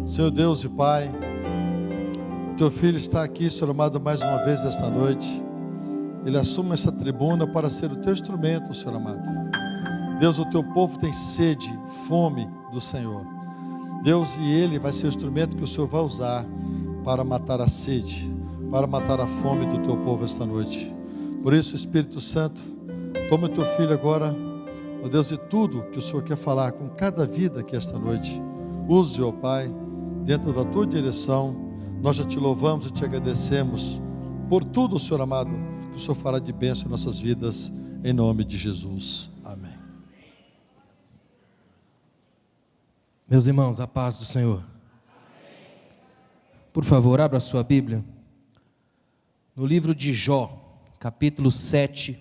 Senhor Deus e Pai, Teu Filho está aqui, Senhor amado, mais uma vez esta noite. Ele assume essa tribuna para ser o Teu instrumento, Senhor amado. Deus, o Teu povo tem sede, fome do Senhor. Deus, e Ele vai ser o instrumento que o Senhor vai usar para matar a sede, para matar a fome do Teu povo esta noite. Por isso, Espírito Santo, toma o Teu Filho agora, ó Deus, e tudo que o Senhor quer falar com cada vida aqui esta noite. Use, ó Pai, dentro da Tua direção. Nós já Te louvamos e Te agradecemos por tudo, Senhor amado, que o Senhor fará de bênção em nossas vidas, em nome de Jesus. Amém. Meus irmãos, a paz do Senhor. Por favor, abra a sua Bíblia no livro de Jó, capítulo 7.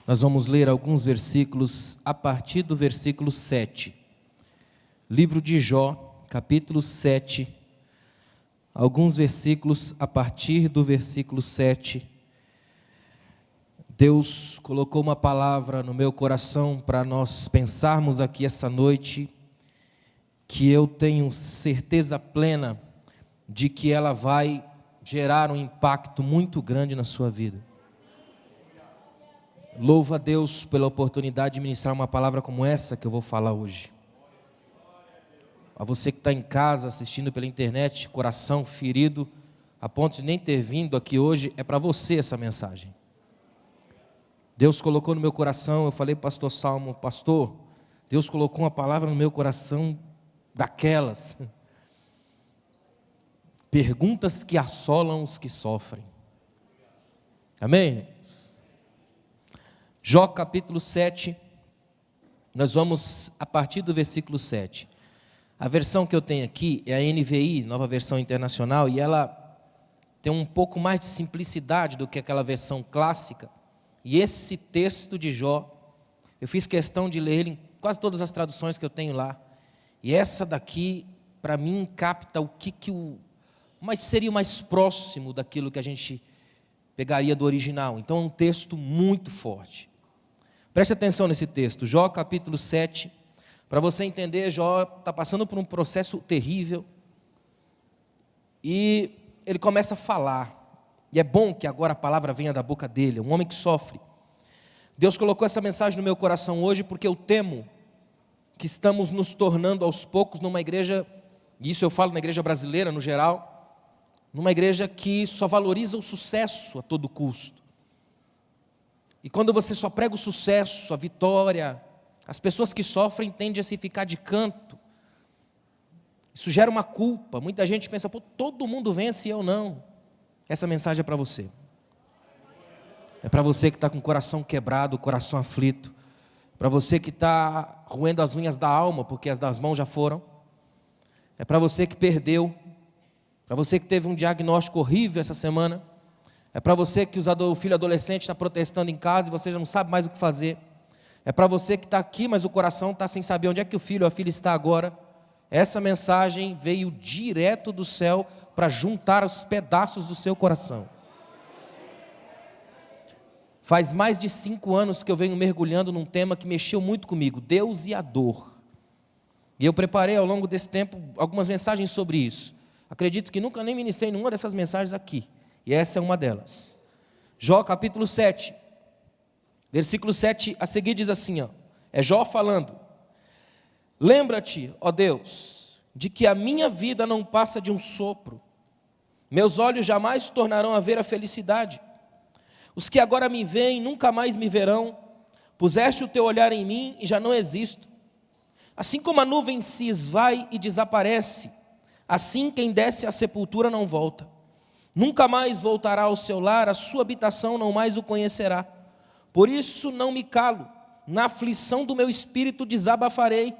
Nós vamos ler alguns versículos a partir do versículo 7. Livro de Jó, capítulo 7, alguns versículos a partir do versículo 7. Deus colocou uma palavra no meu coração para nós pensarmos aqui essa noite, que eu tenho certeza plena de que ela vai gerar um impacto muito grande na sua vida. Louvo a Deus pela oportunidade de ministrar uma palavra como essa que eu vou falar hoje. A você que está em casa assistindo pela internet, coração ferido, a ponto de nem ter vindo aqui hoje, é para você essa mensagem. Deus colocou no meu coração, eu falei para o pastor Salmo, pastor, Deus colocou uma palavra no meu coração daquelas. Perguntas que assolam os que sofrem. Amém? Jó capítulo 7, nós vamos a partir do versículo 7. A versão que eu tenho aqui é a NVI, Nova Versão Internacional, e ela tem um pouco mais de simplicidade do que aquela versão clássica. E esse texto de Jó, eu fiz questão de ler ele em quase todas as traduções que eu tenho lá. E essa daqui, para mim, capta mas seria o mais próximo daquilo que a gente pegaria do original. Então é um texto muito forte. Preste atenção nesse texto, Jó capítulo 7. Para você entender, Jó está passando por um processo terrível. E ele começa a falar. E é bom que agora a palavra venha da boca dele, um homem que sofre. Deus colocou essa mensagem no meu coração hoje porque eu temo que estamos nos tornando aos poucos numa igreja, e isso eu falo na igreja brasileira no geral, numa igreja que só valoriza o sucesso a todo custo. E quando você só prega o sucesso, a vitória, as pessoas que sofrem tendem a se ficar de canto. Isso gera uma culpa. Muita gente pensa, todo mundo vence e eu não. Essa mensagem é para você. É para você que está com o coração quebrado, o coração aflito. Para você que está roendo as unhas da alma, porque as das mãos já foram. É para você que perdeu. Para você que teve um diagnóstico horrível essa semana. É para você que o filho adolescente está protestando em casa e você já não sabe mais o que fazer. É para você que está aqui, mas o coração está sem saber onde é que o filho ou a filha está agora. Essa mensagem veio direto do céu para juntar os pedaços do seu coração. Faz mais de 5 anos que eu venho mergulhando num tema que mexeu muito comigo, Deus e a dor. E eu preparei ao longo desse tempo algumas mensagens sobre isso. Acredito que nunca nem ministrei nenhuma dessas mensagens aqui. E essa é uma delas. Jó capítulo 7. Versículo 7 a seguir diz assim, é Jó falando. Lembra-te, ó Deus, de que a minha vida não passa de um sopro. Meus olhos jamais tornarão a ver a felicidade. Os que agora me veem nunca mais me verão. Puseste o teu olhar em mim e já não existo. Assim como a nuvem se esvai e desaparece, assim quem desce à sepultura não volta. Nunca mais voltará ao seu lar, a sua habitação não mais o conhecerá. Por isso não me calo, na aflição do meu espírito desabafarei,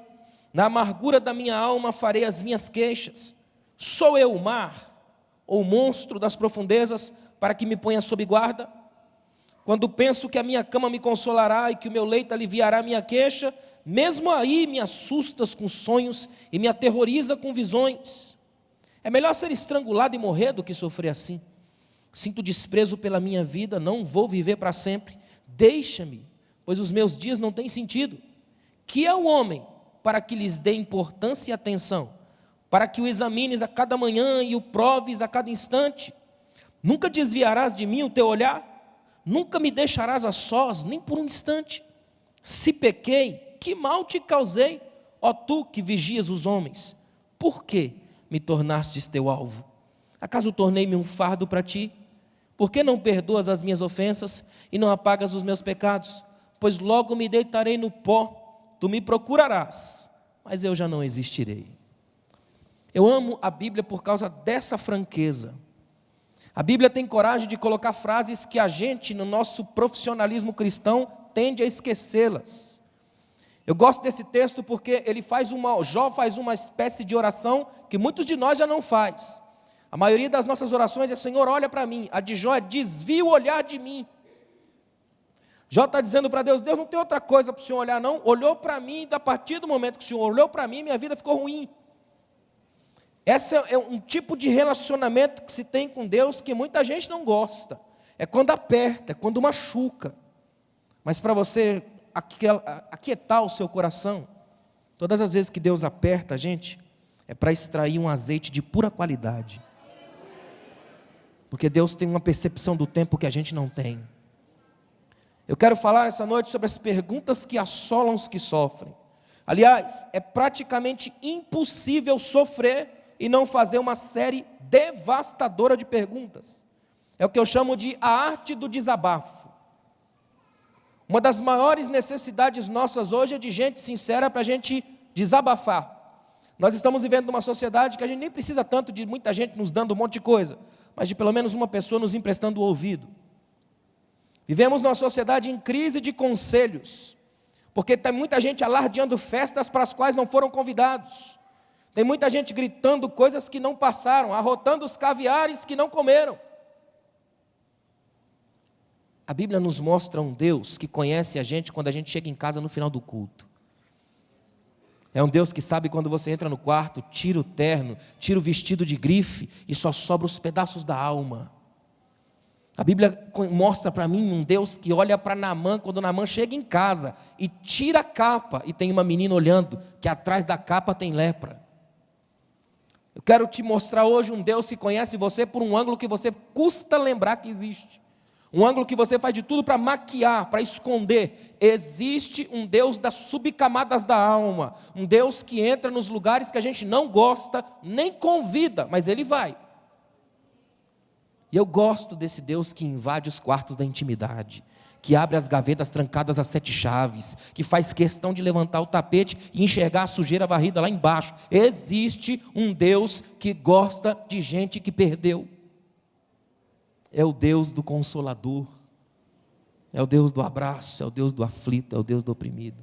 na amargura da minha alma farei as minhas queixas. Sou eu o mar, ou o monstro das profundezas, para que me ponha sob guarda? Quando penso que a minha cama me consolará e que o meu leito aliviará minha queixa, mesmo aí me assustas com sonhos e me aterroriza com visões. É melhor ser estrangulado e morrer do que sofrer assim. Sinto desprezo pela minha vida, não vou viver para sempre. Deixa-me, pois os meus dias não têm sentido. Que é o homem para que lhes dê importância e atenção, para que o examines a cada manhã e o proves a cada instante. Nunca desviarás de mim o teu olhar, nunca me deixarás a sós, nem por um instante. Se pequei, que mal te causei, ó tu que vigias os homens? Por que me tornastes teu alvo? Acaso tornei-me um fardo para ti? Por que não perdoas as minhas ofensas e não apagas os meus pecados? Pois logo me deitarei no pó, tu me procurarás, mas eu já não existirei. Eu amo a Bíblia por causa dessa franqueza. A Bíblia tem coragem de colocar frases que a gente, no nosso profissionalismo cristão, tende a esquecê-las. Eu gosto desse texto porque Jó faz uma espécie de oração que muitos de nós já não faz. A maioria das nossas orações é: Senhor, olha para mim. A de Jó é: desvia o olhar de mim. Jó está dizendo para Deus: Deus, não tem outra coisa para o Senhor olhar não. Olhou para mim, e a partir do momento que o Senhor olhou para mim, minha vida ficou ruim. Esse é um tipo de relacionamento que se tem com Deus que muita gente não gosta. É quando aperta, é quando machuca. Mas para você aquietar o seu coração, todas as vezes que Deus aperta a gente, é para extrair um azeite de pura qualidade. Porque Deus tem uma percepção do tempo que a gente não tem. Eu quero falar essa noite sobre as perguntas que assolam os que sofrem. Aliás, é praticamente impossível sofrer e não fazer uma série devastadora de perguntas. É o que eu chamo de a arte do desabafo. Uma das maiores necessidades nossas hoje é de gente sincera para a gente desabafar. Nós estamos vivendo numa sociedade que a gente nem precisa tanto de muita gente nos dando um monte de coisa, mas de pelo menos uma pessoa nos emprestando o ouvido. Vivemos numa sociedade em crise de conselhos, porque tem muita gente alardeando festas para as quais não foram convidados. Tem muita gente gritando coisas que não passaram, arrotando os caviares que não comeram. A Bíblia nos mostra um Deus que conhece a gente quando a gente chega em casa no final do culto. É um Deus que sabe quando você entra no quarto, tira o terno, tira o vestido de grife e só sobra os pedaços da alma. A Bíblia mostra para mim um Deus que olha para Naamã quando Naamã chega em casa e tira a capa e tem uma menina olhando que atrás da capa tem lepra. Eu quero te mostrar hoje um Deus que conhece você por um ângulo que você custa lembrar que existe. Um ângulo que você faz de tudo para maquiar, para esconder. Existe um Deus das subcamadas da alma. Um Deus que entra nos lugares que a gente não gosta, nem convida, mas Ele vai. E eu gosto desse Deus que invade os quartos da intimidade, que abre as gavetas trancadas a 7 chaves, que faz questão de levantar o tapete e enxergar a sujeira varrida lá embaixo. Existe um Deus que gosta de gente que perdeu. É o Deus do consolador, é o Deus do abraço, é o Deus do aflito, é o Deus do oprimido.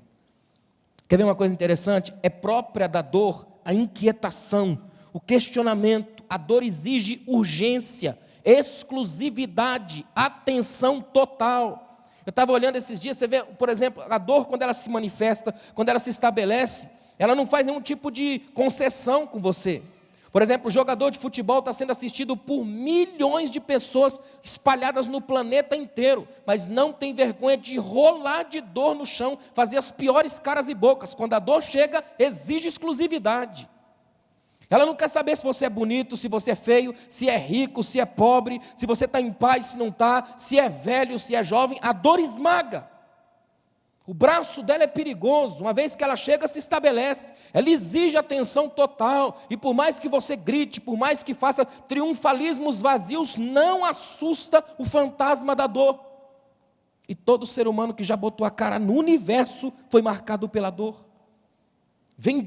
Quer ver uma coisa interessante? É própria da dor a inquietação, o questionamento. A dor exige urgência, exclusividade, atenção total. Eu estava olhando esses dias, você vê, por exemplo, a dor quando ela se manifesta, quando ela se estabelece, ela não faz nenhum tipo de concessão com você. Por exemplo, o jogador de futebol está sendo assistido por milhões de pessoas espalhadas no planeta inteiro, mas não tem vergonha de rolar de dor no chão, fazer as piores caras e bocas. Quando a dor chega, exige exclusividade. Ela não quer saber se você é bonito, se você é feio, se é rico, se é pobre, se você está em paz, se não está, se é velho, se é jovem. A dor esmaga. O braço dela é perigoso, uma vez que ela chega, se estabelece. Ela exige atenção total. E por mais que você grite, por mais que faça triunfalismos vazios, não assusta o fantasma da dor. E todo ser humano que já botou a cara no universo foi marcado pela dor. Vem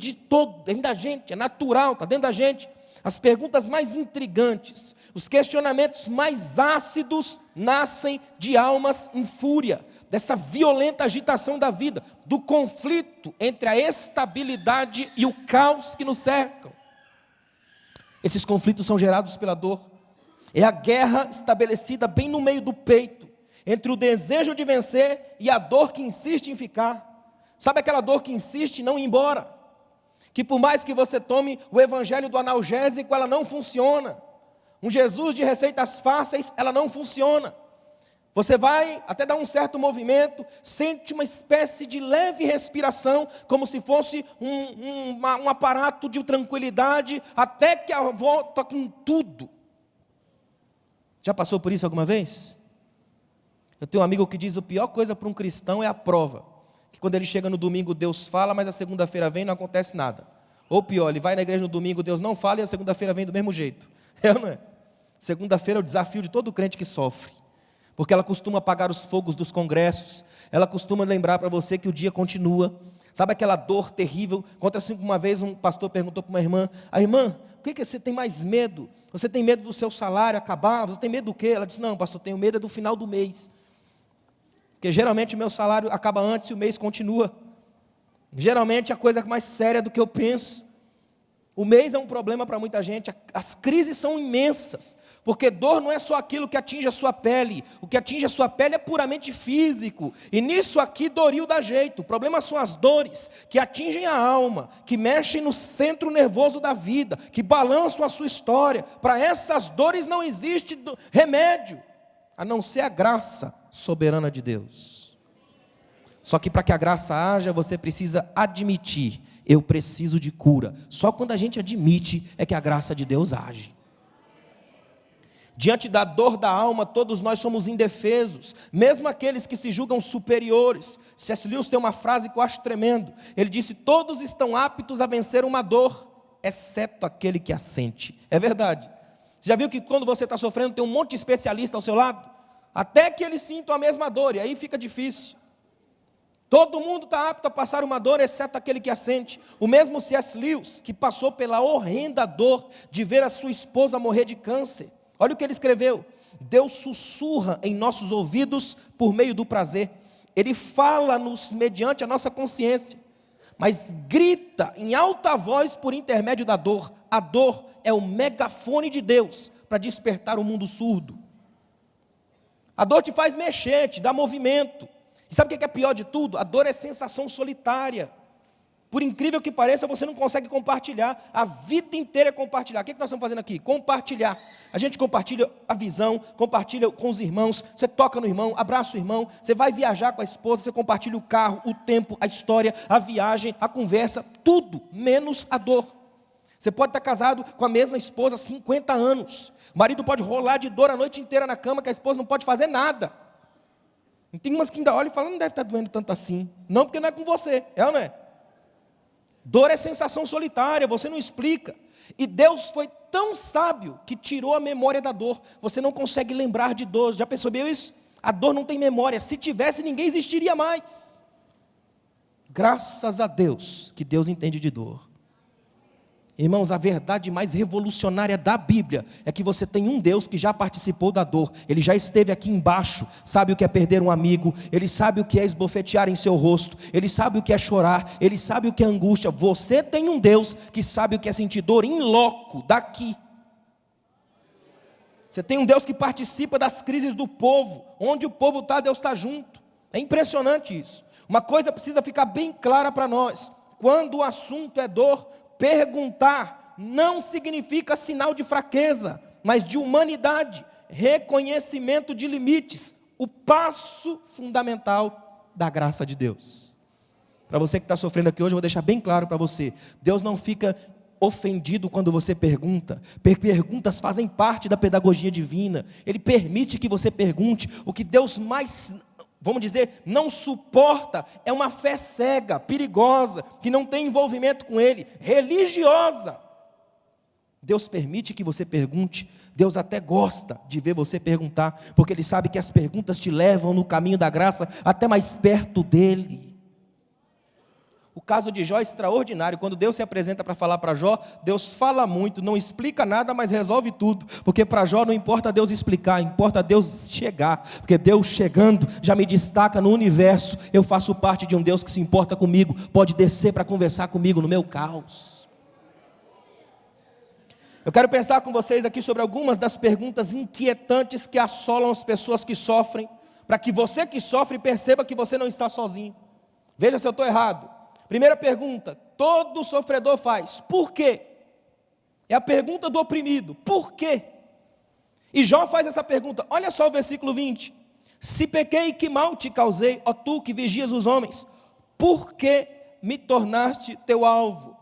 da gente, é natural, está dentro da gente. As perguntas mais intrigantes, os questionamentos mais ácidos nascem de almas em fúria, dessa violenta agitação da vida, do conflito entre a estabilidade e o caos que nos cercam. Esses conflitos são gerados pela dor. É a guerra estabelecida bem no meio do peito, entre o desejo de vencer e a dor que insiste em ficar. Sabe aquela dor que insiste em não ir embora? Que por mais que você tome o evangelho do analgésico, ela não funciona. Um Jesus de receitas fáceis, ela não funciona. Você vai até dar um certo movimento, sente uma espécie de leve respiração, como se fosse um aparato de tranquilidade, até que volta com tudo. Já passou por isso alguma vez? Eu tenho um amigo que diz: a pior coisa para um cristão é a prova. Que quando ele chega no domingo, Deus fala, mas a segunda-feira vem e não acontece nada. Ou pior, ele vai na igreja no domingo, Deus não fala, e a segunda-feira vem do mesmo jeito. É ou não é? Segunda-feira é o desafio de todo crente que sofre. Porque ela costuma apagar os fogos dos congressos, ela costuma lembrar para você que o dia continua. Sabe aquela dor terrível? Conta assim, uma vez um pastor perguntou para uma irmã: a irmã, o que você tem mais medo? Você tem medo do seu salário acabar? Você tem medo do quê? Ela disse: não, pastor, tenho medo do final do mês. Porque geralmente o meu salário acaba antes e o mês continua. Geralmente a coisa é mais séria do que eu penso. O mês é um problema para muita gente, as crises são imensas, porque dor não é só aquilo que atinge a sua pele, o que atinge a sua pele é puramente físico, e nisso aqui Doril dá jeito. O problema são as dores que atingem a alma, que mexem no centro nervoso da vida, que balançam a sua história. Para essas dores não existe remédio, a não ser a graça soberana de Deus. Só que para que a graça haja, você precisa admitir: eu preciso de cura. Só quando a gente admite é que a graça de Deus age. Diante da dor da alma, todos nós somos indefesos, mesmo aqueles que se julgam superiores. C.S. Lewis tem uma frase que eu acho tremendo. Ele disse: todos estão aptos a vencer uma dor, exceto aquele que a sente. É verdade. Já viu que quando você está sofrendo, tem um monte de especialista ao seu lado? Até que eles sintam a mesma dor, e aí fica difícil. Todo mundo está apto a passar uma dor, exceto aquele que a sente. O mesmo C.S. Lewis, que passou pela horrenda dor de ver a sua esposa morrer de câncer. Olha o que ele escreveu: Deus sussurra em nossos ouvidos por meio do prazer. Ele fala-nos mediante a nossa consciência, mas grita em alta voz por intermédio da dor. A dor é o megafone de Deus para despertar o mundo surdo. A dor te faz mexer, te dá movimento. E sabe o que é pior de tudo? A dor é sensação solitária. Por incrível que pareça, você não consegue compartilhar. A vida inteira é compartilhar. O que nós estamos fazendo aqui? Compartilhar. A gente compartilha a visão, compartilha com os irmãos, você toca no irmão, abraça o irmão, você vai viajar com a esposa, você compartilha o carro, o tempo, a história, a viagem, a conversa, tudo, menos a dor. Você pode estar casado com a mesma esposa há 50 anos. O marido pode rolar de dor a noite inteira na cama, que a esposa não pode fazer nada. Tem umas que ainda olham e falam: não deve estar doendo tanto assim. Não, porque não é com você, é ou não é? Dor é sensação solitária, você não explica. E Deus foi tão sábio que tirou a memória da dor. Você não consegue lembrar de dor. Já percebeu isso? A dor não tem memória. Se tivesse, ninguém existiria mais. Graças a Deus que Deus entende de dor. Irmãos, a verdade mais revolucionária da Bíblia é que você tem um Deus que já participou da dor. Ele já esteve aqui embaixo, sabe o que é perder um amigo, ele sabe o que é esbofetear em seu rosto, ele sabe o que é chorar, ele sabe o que é angústia. Você tem um Deus que sabe o que é sentir dor in loco, daqui. Você tem um Deus que participa das crises do povo. Onde o povo está, Deus está junto. É impressionante isso. Uma coisa precisa ficar bem clara para nós: quando o assunto é dor, perguntar não significa sinal de fraqueza, mas de humanidade, reconhecimento de limites, o passo fundamental da graça de Deus. Para você que está sofrendo aqui hoje, eu vou deixar bem claro para você: Deus não fica ofendido quando você pergunta. Perguntas fazem parte da pedagogia divina. Ele permite que você pergunte. O que Deus mais, vamos dizer, não suporta é uma fé cega, perigosa, que não tem envolvimento com Ele, religiosa. Deus permite que você pergunte. Deus até gosta de ver você perguntar, porque Ele sabe que as perguntas te levam no caminho da graça até mais perto dEle. O caso de Jó é extraordinário. Quando Deus se apresenta para falar para Jó, Deus fala muito, não explica nada, mas resolve tudo. Porque para Jó não importa Deus explicar, importa Deus chegar. Porque Deus chegando já me destaca no universo. Eu faço parte de um Deus que se importa comigo, pode descer para conversar comigo no meu caos. Eu quero pensar com vocês aqui sobre algumas das perguntas inquietantes que assolam as pessoas que sofrem, para que você que sofre perceba que você não está sozinho. Veja se eu estou errado. Primeira pergunta, todo sofredor faz: por quê? É a pergunta do oprimido, por quê? E Jó faz essa pergunta, olha só o versículo 20: Se pequei, que mal te causei, ó tu que vigias os homens, por que me tornaste teu alvo?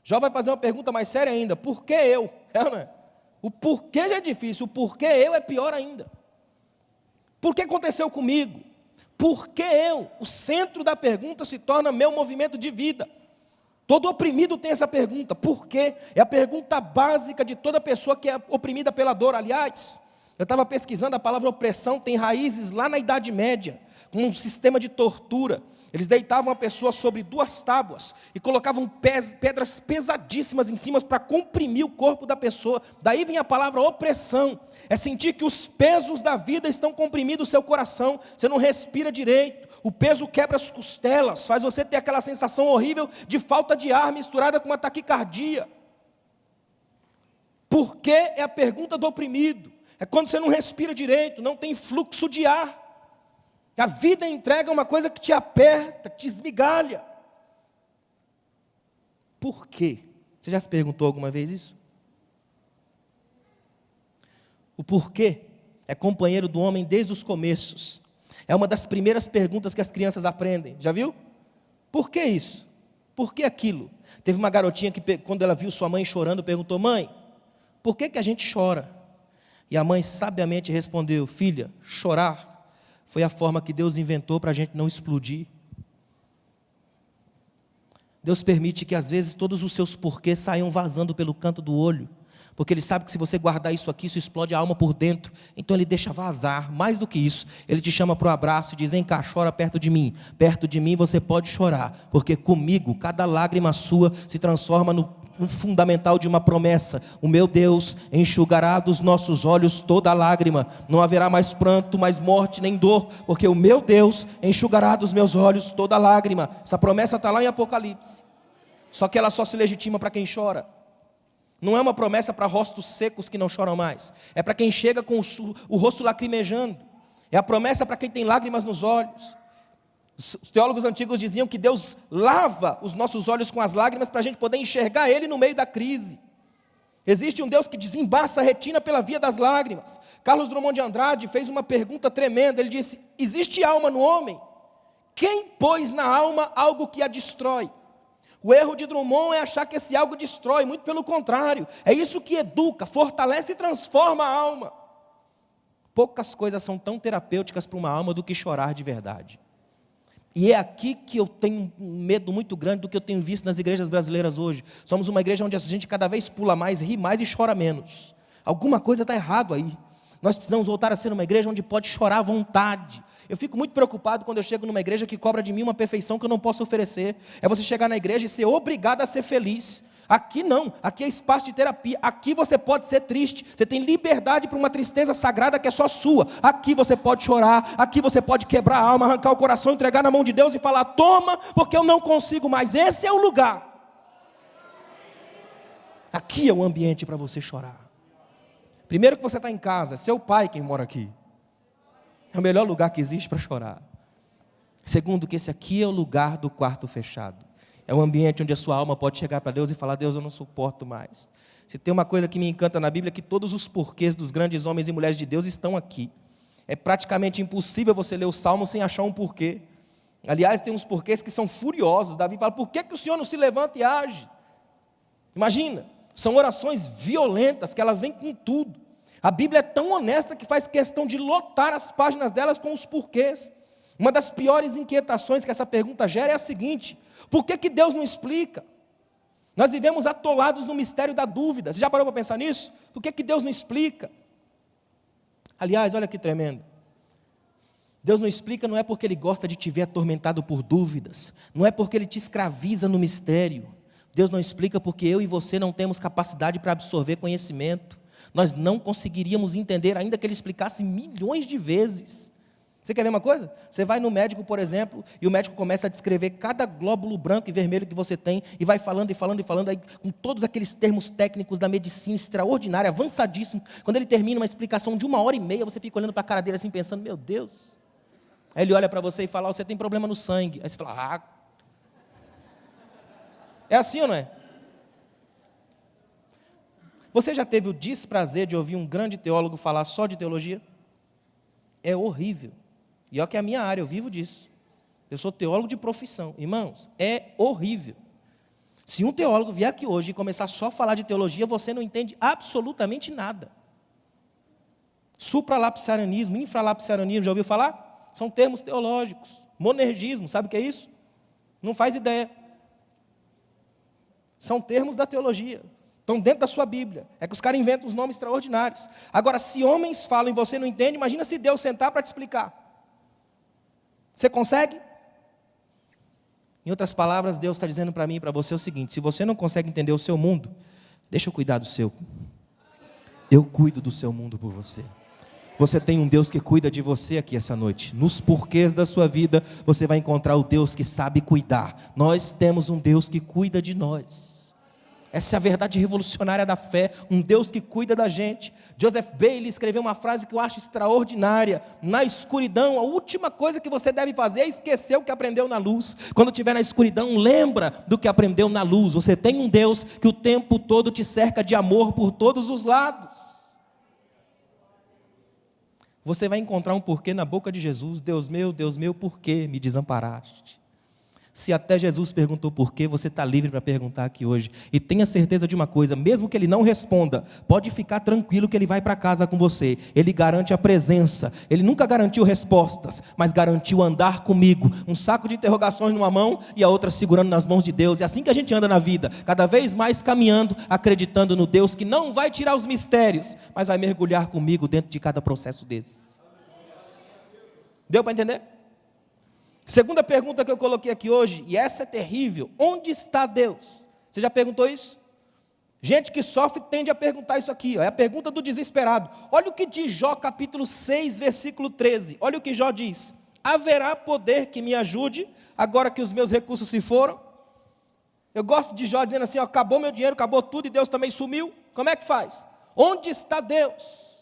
Jó vai fazer uma pergunta mais séria ainda, por que eu? O porquê já é difícil, o porquê eu é pior ainda. Por que aconteceu comigo? Por que eu? O centro da pergunta se torna meu movimento de vida. Todo oprimido tem essa pergunta, por quê? É a pergunta básica de toda pessoa que é oprimida pela dor. Aliás, eu estava pesquisando, a palavra opressão tem raízes lá na Idade Média, com um sistema de tortura. Eles deitavam a pessoa sobre 2 tábuas e colocavam pedras pesadíssimas em cima para comprimir o corpo da pessoa. Daí vem a palavra opressão. É sentir que os pesos da vida estão comprimidos no seu coração. Você não respira direito. O peso quebra as costelas, faz você ter aquela sensação horrível de falta de ar misturada com uma taquicardia. Por que é a pergunta do oprimido? É quando você não respira direito, não tem fluxo de ar. A vida entrega uma coisa que te aperta, te esmigalha. Por quê? Você já se perguntou alguma vez isso? O porquê é companheiro do homem desde os começos. É uma das primeiras perguntas que as crianças aprendem. Já viu? Por que isso? Por que aquilo? Teve uma garotinha que, quando ela viu sua mãe chorando, perguntou: mãe, por que a gente chora? E a mãe sabiamente respondeu: filha, chorar foi a forma que Deus inventou para a gente não explodir. Deus permite que às vezes todos os seus porquês saiam vazando pelo canto do olho, porque Ele sabe que se você guardar isso aqui, isso explode a alma por dentro. Então Ele deixa vazar. Mais do que isso, Ele te chama para o abraço e diz: vem cá, chora perto de mim. Perto de mim você pode chorar, porque comigo cada lágrima sua se transforma no fundamental de uma promessa: o meu Deus enxugará dos nossos olhos toda lágrima, não haverá mais pranto, mais morte, nem dor, porque o meu Deus enxugará dos meus olhos toda lágrima. Essa promessa está lá em Apocalipse, só que ela só se legitima para quem chora. Não é uma promessa para rostos secos que não choram mais, é para quem chega com o rosto lacrimejando, é a promessa para quem tem lágrimas nos olhos. Os teólogos antigos diziam que Deus lava os nossos olhos com as lágrimas para a gente poder enxergar Ele no meio da crise. Existe um Deus que desembaça a retina pela via das lágrimas. Carlos Drummond de Andrade fez uma pergunta tremenda. Ele disse: existe alma no homem? Quem pôs na alma algo que a destrói? O erro de Drummond é achar que esse algo destrói, muito pelo contrário. É isso que educa, fortalece e transforma a alma. Poucas coisas são tão terapêuticas para uma alma do que chorar de verdade. E é aqui que eu tenho um medo muito grande do que eu tenho visto nas igrejas brasileiras hoje. Somos uma igreja onde a gente cada vez pula mais, ri mais e chora menos. Alguma coisa está errado aí. Nós precisamos voltar a ser uma igreja onde pode chorar à vontade. Eu fico muito preocupado quando eu chego numa igreja que cobra de mim uma perfeição que eu não posso oferecer. É você chegar na igreja e ser obrigado a ser feliz. Aqui não, aqui é espaço de terapia. Aqui você pode ser triste, você tem liberdade para uma tristeza sagrada que é só sua. Aqui você pode chorar, aqui você pode quebrar a alma, arrancar o coração, entregar na mão de Deus e falar: toma, porque eu não consigo mais. Esse é o lugar. Aqui é o ambiente para você chorar. Primeiro que você está em casa, é seu pai quem mora aqui. É o melhor lugar que existe para chorar. Segundo que esse aqui é o lugar do quarto fechado. É um ambiente onde a sua alma pode chegar para Deus e falar: Deus, eu não suporto mais. Se tem uma coisa que me encanta na Bíblia, é que todos os porquês dos grandes homens e mulheres de Deus estão aqui. É praticamente impossível você ler o Salmo sem achar um porquê. Aliás, tem uns porquês que são furiosos. Davi fala: por que o Senhor não se levanta e age? Imagina, são orações violentas, que elas vêm com tudo. A Bíblia é tão honesta que faz questão de lotar as páginas delas com os porquês. Uma das piores inquietações que essa pergunta gera é a seguinte: por que Deus não explica? Nós vivemos atolados no mistério da dúvida. Você já parou para pensar nisso? Por que Deus não explica? Aliás, olha que tremendo. Deus não explica não é porque Ele gosta de te ver atormentado por dúvidas. Não é porque Ele te escraviza no mistério. Deus não explica porque eu e você não temos capacidade para absorver conhecimento. Nós não conseguiríamos entender, ainda que Ele explicasse milhões de vezes. Você quer ver uma coisa? Você vai no médico, por exemplo, e o médico começa a descrever cada glóbulo branco e vermelho que você tem, e vai falando e falando e falando, aí, com todos aqueles termos técnicos da medicina extraordinária, avançadíssimo. Quando ele termina uma explicação de 1h30, você fica olhando para a cara dele assim, pensando: meu Deus. Aí ele olha para você e fala: você tem problema no sangue. Aí você fala: ah. É assim ou não é? Você já teve o desprazer de ouvir um grande teólogo falar só de teologia? É horrível. E olha que é a minha área, eu vivo disso. Eu sou teólogo de profissão. Irmãos, é horrível. Se um teólogo vier aqui hoje e começar só a falar de teologia, você não entende absolutamente nada. Supralapsarianismo, infralapsarianismo, já ouviu falar? São termos teológicos. Monergismo, sabe o que é isso? Não faz ideia. São termos da teologia. Estão dentro da sua Bíblia. É que os caras inventam os nomes extraordinários. Agora, se homens falam e você não entende, imagina se Deus sentar para te explicar. Você consegue? Em outras palavras, Deus está dizendo para mim e para você o seguinte: se você não consegue entender o seu mundo, deixa eu cuidar do seu. Eu cuido do seu mundo por você. Você tem um Deus que cuida de você aqui essa noite. Nos porquês da sua vida, você vai encontrar o Deus que sabe cuidar. Nós temos um Deus que cuida de nós. Essa é a verdade revolucionária da fé, um Deus que cuida da gente. Joseph Bailey escreveu uma frase que eu acho extraordinária: na escuridão, a última coisa que você deve fazer é esquecer o que aprendeu na luz. Quando estiver na escuridão, lembra do que aprendeu na luz. Você tem um Deus que o tempo todo te cerca de amor por todos os lados. Você vai encontrar um porquê na boca de Jesus: Deus meu, por que me desamparaste? Se até Jesus perguntou por quê, você está livre para perguntar aqui hoje. E tenha certeza de uma coisa: mesmo que ele não responda, pode ficar tranquilo que ele vai para casa com você. Ele garante a presença. Ele nunca garantiu respostas, mas garantiu andar comigo. Um saco de interrogações numa mão e a outra segurando nas mãos de Deus. É assim que a gente anda na vida, cada vez mais caminhando, acreditando no Deus que não vai tirar os mistérios, mas vai mergulhar comigo dentro de cada processo desse. Deu para entender? Segunda pergunta que eu coloquei aqui hoje, e essa é terrível: onde está Deus? Você já perguntou isso? Gente que sofre tende a perguntar isso aqui, ó, é a pergunta do desesperado. Olha o que diz Jó capítulo 6, versículo 13. Olha o que Jó diz: haverá poder que me ajude, agora que os meus recursos se foram? Eu gosto de Jó dizendo assim: ó, acabou meu dinheiro, acabou tudo e Deus também sumiu. Como é que faz? Onde está Deus?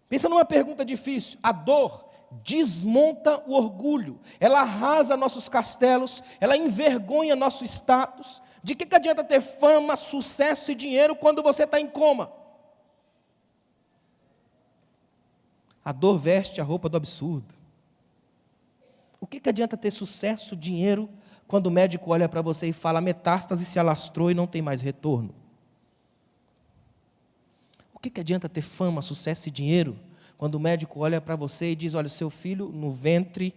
Pensa numa pergunta difícil. A dor desmonta o orgulho, ela arrasa nossos castelos, ela envergonha nosso status. De que adianta ter fama, sucesso e dinheiro quando você está em coma? A dor veste a roupa do absurdo. O que adianta ter sucesso, dinheiro, quando o médico olha para você e fala: a metástase se alastrou e não tem mais retorno? O que adianta ter fama, sucesso e dinheiro, quando o médico olha para você e diz: olha, seu filho no ventre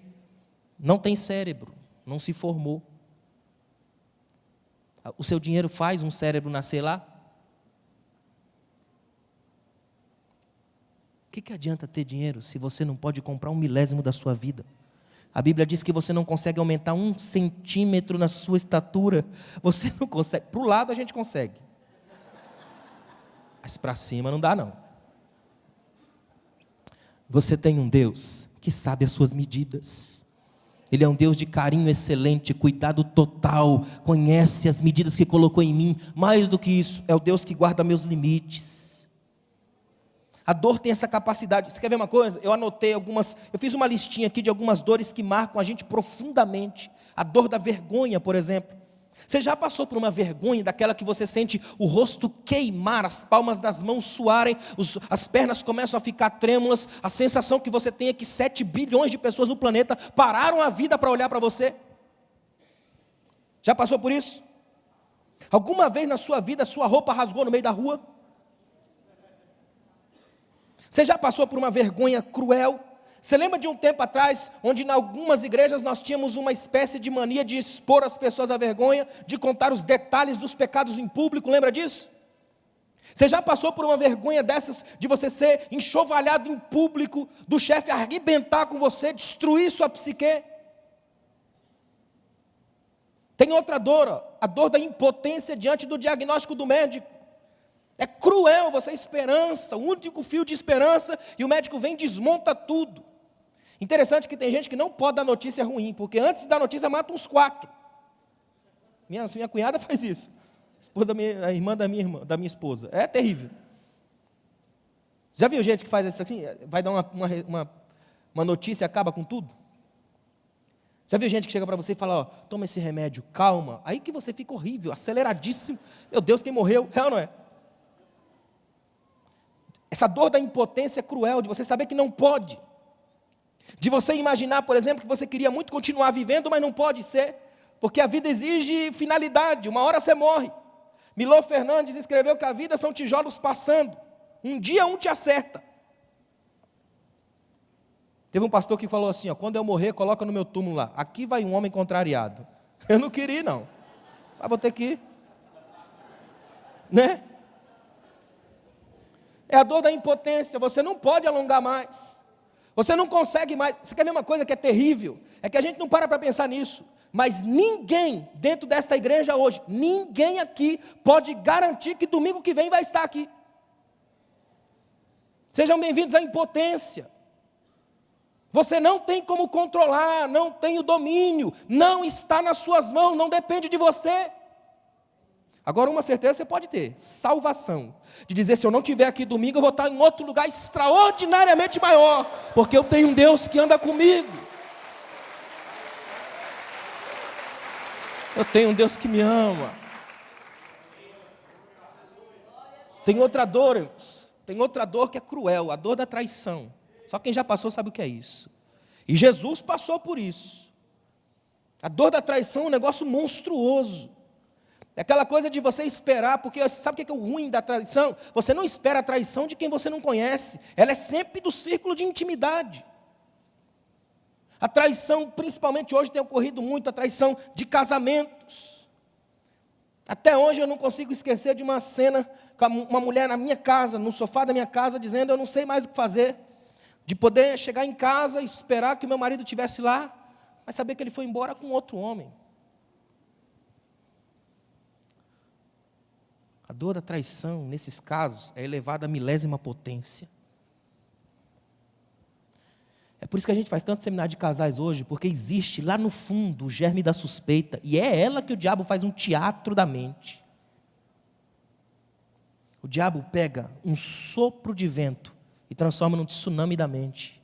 não tem cérebro, não se formou. O seu dinheiro faz um cérebro nascer lá? O que adianta ter dinheiro se você não pode comprar 1/1000 da sua vida? A Bíblia diz que você não consegue aumentar 1 centímetro na sua estatura. Você não consegue. Para o lado a gente consegue, mas para cima não dá não. Você tem um Deus que sabe as suas medidas. Ele é um Deus de carinho excelente, cuidado total, conhece as medidas que colocou em mim. Mais do que isso, é o Deus que guarda meus limites. A dor tem essa capacidade. Você quer ver uma coisa? Eu fiz uma listinha aqui de algumas dores que marcam a gente profundamente. A dor da vergonha, por exemplo. Você já passou por uma vergonha, daquela que você sente o rosto queimar, as palmas das mãos suarem, as pernas começam a ficar trêmulas, a sensação que você tem é que 7 bilhões de pessoas no planeta pararam a vida para olhar para você? Já passou por isso? Alguma vez na sua vida, sua roupa rasgou no meio da rua? Você já passou por uma vergonha cruel? Você lembra de um tempo atrás, onde em algumas igrejas nós tínhamos uma espécie de mania de expor as pessoas à vergonha, de contar os detalhes dos pecados em público? Lembra disso? Você já passou por uma vergonha dessas, de você ser enxovalhado em público, do chefe arrebentar com você, destruir sua psique? Tem outra dor, ó, a dor da impotência diante do diagnóstico do médico. É cruel, você esperança, o único fio de esperança, e o médico vem e desmonta tudo. Interessante que tem gente que não pode dar notícia ruim, porque antes de dar notícia mata uns 4. Minha cunhada faz isso. A irmã da minha esposa. É terrível. Você já viu gente que faz isso assim? Vai dar uma notícia e acaba com tudo? Já viu gente que chega para você e fala: ó, toma esse remédio, calma. Aí que você fica horrível, aceleradíssimo. Meu Deus, quem morreu? É ou não é? Essa dor da impotência é cruel, de você saber que não pode. De você imaginar, por exemplo, que você queria muito continuar vivendo, mas não pode ser, porque a vida exige finalidade, uma hora você morre. Milor Fernandes escreveu que a vida são tijolos passando, um dia um te acerta. Teve um pastor que falou assim, quando eu morrer, coloca no meu túmulo lá, aqui vai um homem contrariado. Eu não queria ir, não, mas vou ter que ir, né? É a dor da impotência, você não pode alongar mais, você não consegue mais. Você quer ver uma coisa que é terrível? É que a gente não para pensar nisso, mas ninguém dentro desta igreja hoje, ninguém aqui pode garantir que domingo que vem vai estar aqui. Sejam bem-vindos à impotência. Você não tem como controlar, não tem o domínio, não está nas suas mãos, não depende de você. Agora, uma certeza você pode ter: salvação. De dizer, se eu não estiver aqui domingo, eu vou estar em outro lugar extraordinariamente maior, porque eu tenho um Deus que anda comigo. Eu tenho um Deus que me ama. Tem outra dor, irmãos. Tem outra dor que é cruel, a dor da traição. Só quem já passou sabe o que é isso. E Jesus passou por isso. A dor da traição é um negócio monstruoso. É aquela coisa de você esperar, porque sabe o que é o ruim da traição? Você não espera a traição de quem você não conhece. Ela é sempre do círculo de intimidade. A traição, principalmente hoje, tem ocorrido muito, a traição de casamentos. Até hoje eu não consigo esquecer de uma cena com uma mulher na minha casa, no sofá da minha casa, dizendo, eu não sei mais o que fazer. De poder chegar em casa e esperar que o meu marido estivesse lá, mas saber que ele foi embora com outro homem. A dor da traição, nesses casos, é elevada à milésima potência. É por isso que a gente faz tanto seminário de casais hoje, porque existe lá no fundo o germe da suspeita, e é ela que o diabo faz um teatro da mente. O diabo pega um sopro de vento e transforma num tsunami da mente.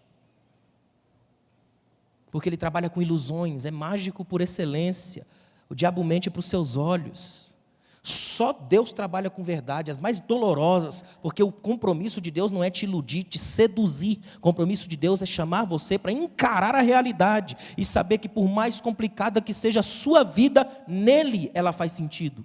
Porque ele trabalha com ilusões, é mágico por excelência. O diabo mente para os seus olhos. Só Deus trabalha com verdade, as mais dolorosas, porque o compromisso de Deus não é te iludir, te seduzir. O compromisso de Deus é chamar você para encarar a realidade e saber que por mais complicada que seja a sua vida, nele ela faz sentido.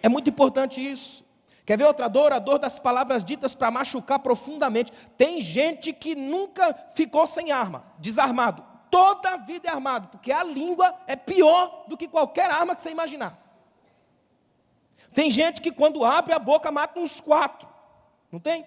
É muito importante isso. Quer ver outra dor? A dor das palavras ditas para machucar profundamente. Tem gente que nunca ficou sem arma, desarmado. Toda a vida é armado, porque a língua é pior do que qualquer arma que você imaginar. Tem gente que quando abre a boca mata uns 4, não tem?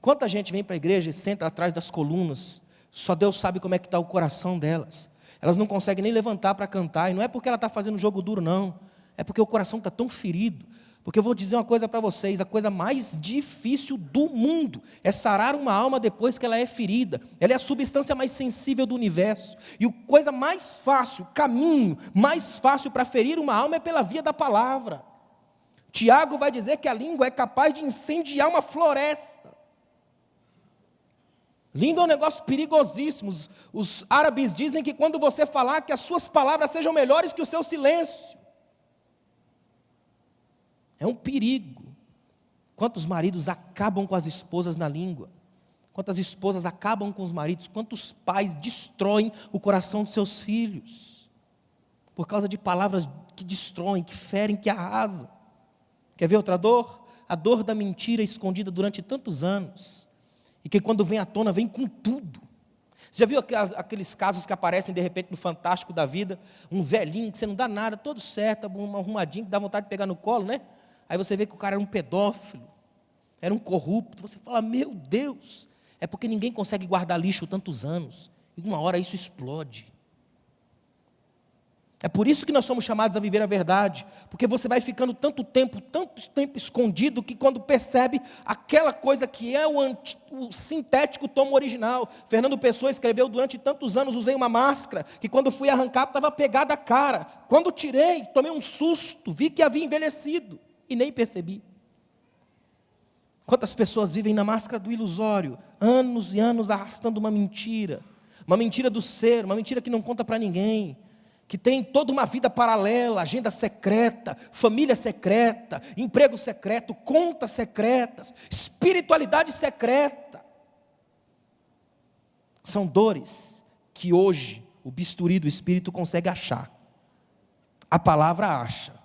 Quanta gente vem para a igreja e senta atrás das colunas, só Deus sabe como é que está o coração delas. Elas não conseguem nem levantar para cantar, e não é porque ela está fazendo jogo duro não, é porque o coração está tão ferido. Porque eu vou dizer uma coisa para vocês, a coisa mais difícil do mundo é sarar uma alma depois que ela é ferida. Ela é a substância mais sensível do universo. E a coisa mais fácil, o caminho mais fácil para ferir uma alma é pela via da palavra. Tiago vai dizer que a língua é capaz de incendiar uma floresta. Língua é um negócio perigosíssimo. Os árabes dizem que quando você falar, que as suas palavras sejam melhores que o seu silêncio. É um perigo. Quantos maridos acabam com as esposas na língua? Quantas esposas acabam com os maridos? Quantos pais destroem o coração dos seus filhos? Por causa de palavras que destroem, que ferem, que arrasam. Quer ver outra dor? A dor da mentira escondida durante tantos anos. E que quando vem à tona, vem com tudo. Você já viu aqueles casos que aparecem de repente no Fantástico da Vida? Um velhinho que você não dá nada, todo certo, arrumadinho, que dá vontade de pegar no colo, né? Aí você vê que o cara era um pedófilo, era um corrupto. Você fala, meu Deus, é porque ninguém consegue guardar lixo tantos anos. E uma hora isso explode. É por isso que nós somos chamados a viver a verdade. Porque você vai ficando tanto tempo escondido, que quando percebe, aquela coisa que é o sintético toma o original. Fernando Pessoa escreveu, durante tantos anos usei uma máscara, que quando fui arrancar estava pegada a cara. Quando tirei, tomei um susto, vi que havia envelhecido. E nem percebi. Quantas pessoas vivem na máscara do ilusório, anos e anos arrastando uma mentira do ser, uma mentira que não conta para ninguém, que tem toda uma vida paralela, agenda secreta, família secreta, emprego secreto, contas secretas, espiritualidade secreta. São dores que hoje o bisturi do Espírito consegue achar. A palavra acha.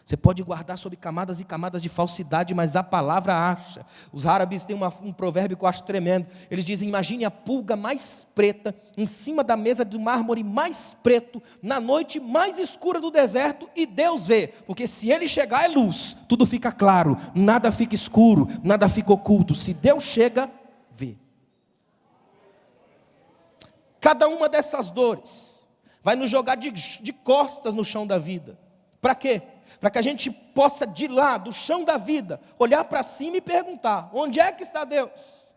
Você pode guardar sob camadas e camadas de falsidade, mas a palavra acha. Os árabes têm um provérbio que eu acho tremendo. Eles dizem: imagine a pulga mais preta em cima da mesa de mármore mais preto, na noite mais escura do deserto, e Deus vê. Porque se ele chegar é luz, tudo fica claro, nada fica escuro, nada fica oculto. Se Deus chega, vê. Cada uma dessas dores vai nos jogar de costas no chão da vida. Para quê? Para que a gente possa, de lá, do chão da vida, olhar para cima e perguntar: onde é que está Deus?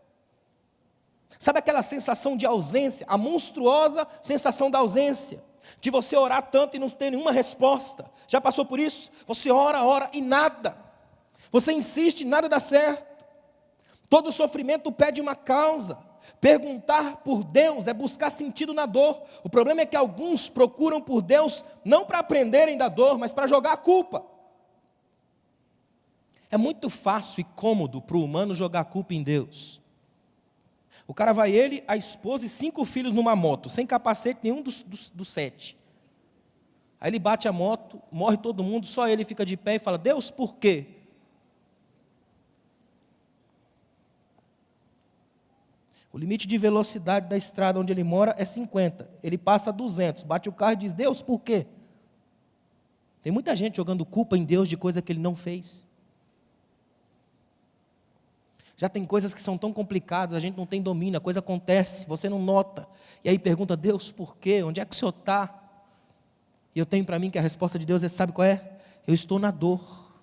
Sabe aquela sensação de ausência, a monstruosa sensação da ausência, de você orar tanto e não ter nenhuma resposta? Já passou por isso? Você ora e nada. Você insiste e nada dá certo. Todo sofrimento pede uma causa. Perguntar por Deus é buscar sentido na dor. O problema é que alguns procuram por Deus não para aprenderem da dor, mas para jogar a culpa. É muito fácil e cômodo para o humano jogar a culpa em Deus. O cara vai, ele, a esposa e 5 filhos numa moto, sem capacete nenhum dos 7. Aí ele bate a moto, morre todo mundo, só ele fica de pé e fala: Deus, por quê? O limite de velocidade da estrada onde ele mora é 50. Ele passa 200, bate o carro e diz: Deus, por quê? Tem muita gente jogando culpa em Deus de coisa que ele não fez. Já tem coisas que são tão complicadas, a gente não tem domínio, a coisa acontece, você não nota. E aí pergunta: Deus, por quê? Onde é que o Senhor está? E eu tenho para mim que a resposta de Deus é: sabe qual é? Eu estou na dor.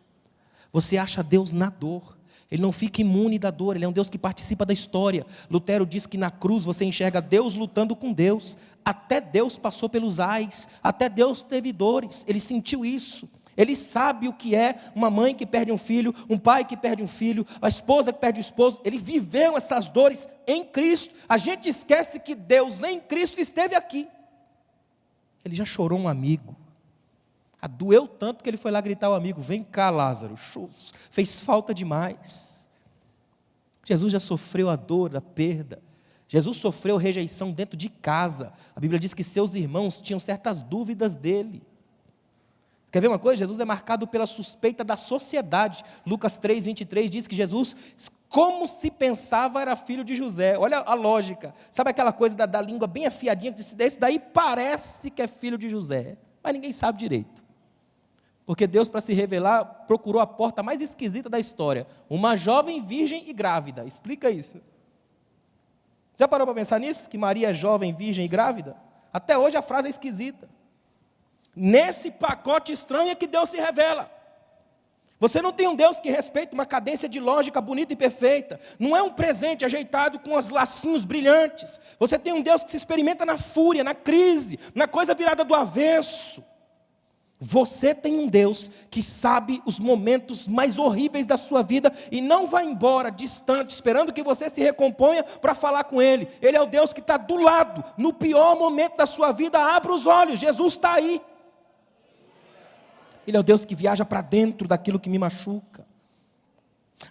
Você acha Deus na dor. Ele não fica imune da dor, ele é um Deus que participa da história. Lutero diz que na cruz você enxerga Deus lutando com Deus. Até Deus passou pelos ais, até Deus teve dores, ele sentiu isso. Ele sabe o que é uma mãe que perde um filho, um pai que perde um filho, a esposa que perde o esposo. Ele viveu essas dores em Cristo. A gente esquece que Deus em Cristo esteve aqui. Ele já chorou um amigo. Doeu tanto que ele foi lá gritar ao amigo: vem cá, Lázaro, fez falta demais. Jesus já sofreu a dor da perda. Jesus sofreu rejeição dentro de casa. A Bíblia diz que seus irmãos tinham certas dúvidas dele. Quer ver uma coisa? Jesus é marcado pela suspeita da sociedade. Lucas 3:23 diz que Jesus, como se pensava, era filho de José. Olha a lógica. Sabe aquela coisa da língua bem afiadinha, que disse: esse daí parece que é filho de José, mas ninguém sabe direito. Porque Deus, para se revelar, procurou a porta mais esquisita da história: uma jovem virgem e grávida. Explica isso. Já parou para pensar nisso? Que Maria é jovem, virgem e grávida? Até hoje a frase é esquisita. Nesse pacote estranho é que Deus se revela. Você não tem um Deus que respeita uma cadência de lógica bonita e perfeita. Não é um presente ajeitado com os lacinhos brilhantes. Você tem um Deus que se experimenta na fúria, na crise, na coisa virada do avesso. Você tem um Deus que sabe os momentos mais horríveis da sua vida e não vai embora distante, esperando que você se recomponha para falar com Ele. Ele é o Deus que está do lado, no pior momento da sua vida. Abra os olhos, Jesus está aí. Ele é o Deus que viaja para dentro daquilo que me machuca.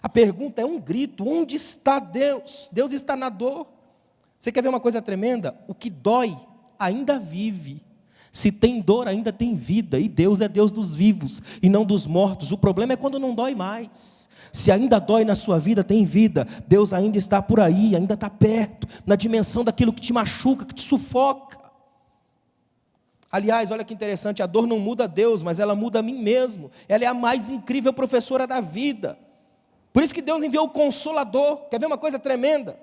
A pergunta é um grito: onde está Deus? Deus está na dor. Você quer ver uma coisa tremenda? O que dói ainda vive. Se tem dor, ainda tem vida. E Deus é Deus dos vivos e não dos mortos. O problema é quando não dói mais. Se ainda dói na sua vida, tem vida. Deus ainda está por aí, ainda está perto, na dimensão daquilo que te machuca, que te sufoca. Aliás, olha que interessante, a dor não muda Deus, mas ela muda a mim mesmo. Ela é a mais incrível professora da vida. Por isso que Deus enviou o Consolador. Quer ver uma coisa tremenda?